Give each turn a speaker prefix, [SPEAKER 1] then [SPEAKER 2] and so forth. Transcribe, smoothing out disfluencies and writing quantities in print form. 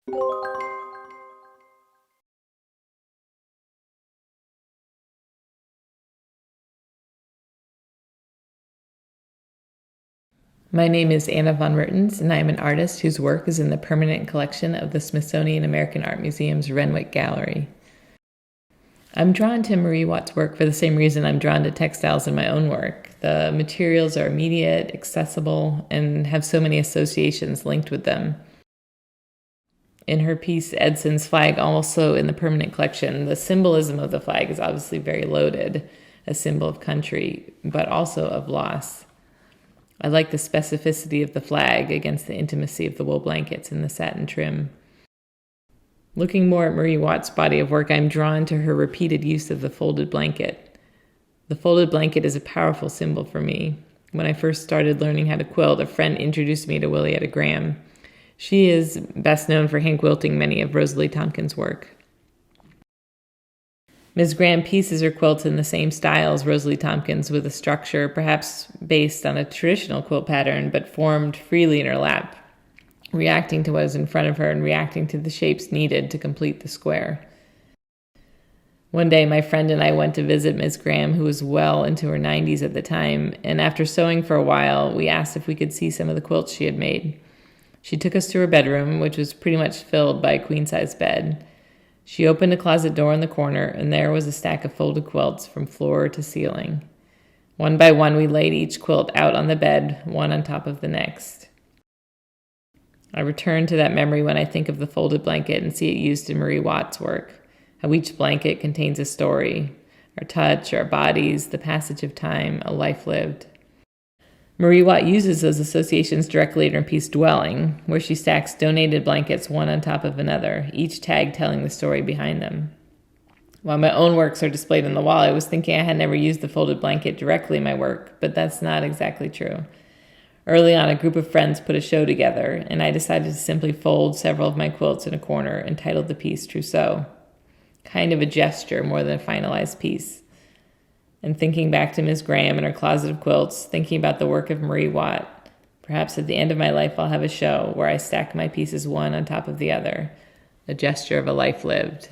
[SPEAKER 1] My name is Anna Von Mertens, and I am an artist whose work is in the permanent collection of the Smithsonian American Art Museum's Renwick Gallery. I'm drawn to Marie Watt's work for the same reason I'm drawn to textiles in my own work. The materials are immediate, accessible, and have so many associations linked with them. In her piece, Edson's Flag, also in the permanent collection, the symbolism of the flag is obviously very loaded, a symbol of country, but also of loss. I like the specificity of the flag against the intimacy of the wool blankets and the satin trim. Looking more at Marie Watt's body of work, I'm drawn to her repeated use of the folded blanket. The folded blanket is a powerful symbol for me. When I first started learning how to quilt, a friend introduced me to Willietta Graham. She is best known for hand quilting many of Rosalie Tompkins' work. Ms. Graham pieces her quilts in the same style as Rosalie Tompkins, with a structure perhaps based on a traditional quilt pattern, but formed freely in her lap, reacting to what is in front of her and reacting to the shapes needed to complete the square. One day, my friend and I went to visit Ms. Graham, who was well into her 90s at the time, and after sewing for a while, we asked if we could see some of the quilts she had made. She took us to her bedroom, which was pretty much filled by a queen-size bed. She opened a closet door in the corner, and there was a stack of folded quilts from floor to ceiling. One by one, we laid each quilt out on the bed, one on top of the next. I return to that memory when I think of the folded blanket and see it used in Marie Watt's work, how each blanket contains a story, our touch, our bodies, the passage of time, a life lived. Marie Watt uses those associations directly in her piece Dwelling, where she stacks donated blankets one on top of another, each tag telling the story behind them. While my own works are displayed on the wall, I was thinking I had never used the folded blanket directly in my work, but that's not exactly true. Early on, a group of friends put a show together, and I decided to simply fold several of my quilts in a corner and titled the piece Trousseau. Kind of a gesture more than a finalized piece. And thinking back to Ms. Graham and her closet of quilts, thinking about the work of Marie Watt, perhaps at the end of my life I'll have a show where I stack my pieces one on top of the other, a gesture of a life lived.